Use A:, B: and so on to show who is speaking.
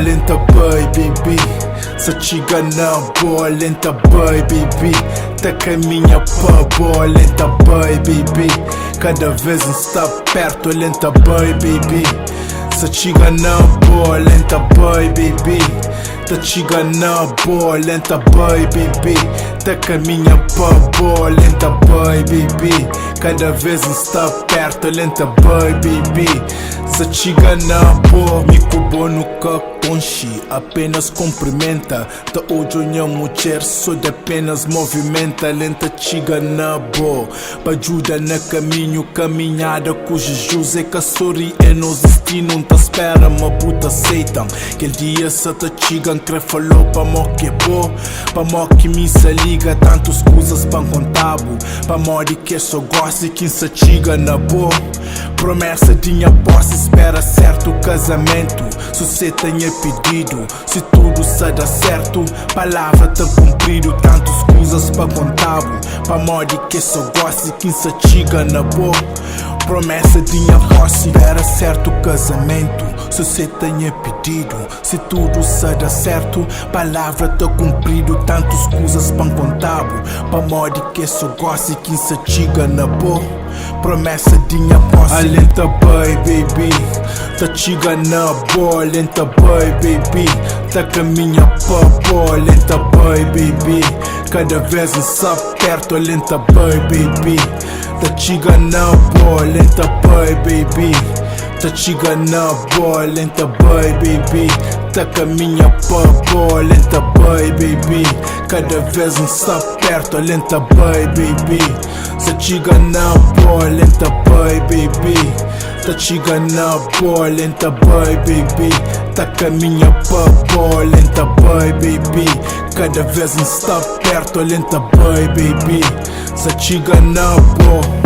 A: lenta boy baby, se chega na boa lenta boy baby, tá caminha pra boa lenta boy baby, cada vez está perto lenta boy baby, se chega na boa lenta boy baby, tá chega na boa lenta boy baby, tá caminha pra boa lenta boy baby, cada vez está perto lenta boy baby, se chega na boa me cubo nunca conchi, apenas cumprimenta, tá hoje minha mulher só de apenas movimenta, lenta chega na boa, pra ajuda na caminho, caminhada com Jesus é que sorri é nos destino, não tá espera, uma puta aceitam, aquele dia se tá chegam, que falou pra mó que é boa, pra mó que me se liga, tantas coisas pra contar, pra mó de que só gosta e quem se chega na boa, promessa tinha posse, espera certo casamento, se você tenha pedido, se tudo se dá certo, palavra tá cumprido, tantas coisas pra contar, pra mó de que só gosta e quem se chega na boa, promessa tinha posse, espera certo casamento, se você tenha pedido, se tudo se dá certo, palavra tá cumprido, tantas coisas pra contar, pra mó de que só gosta e quem se chega na boa, promessa tinha posse, lenta boy baby, tá chega na boa lenta boy baby, tá caminha pra boa lenta boy baby, cada vez está perto lenta boy baby, tá chega na boa lenta boy baby, tá chega na boa lenta boy baby, tá caminha pra boa lenta boy baby, cada vez está perto lenta boy baby, tá chega na boa lenta boy baby, tá chega na boa lenta boy baby, tá caminha pra boa lenta boy baby, cada vez está perto lenta boy baby, tá chega na boa.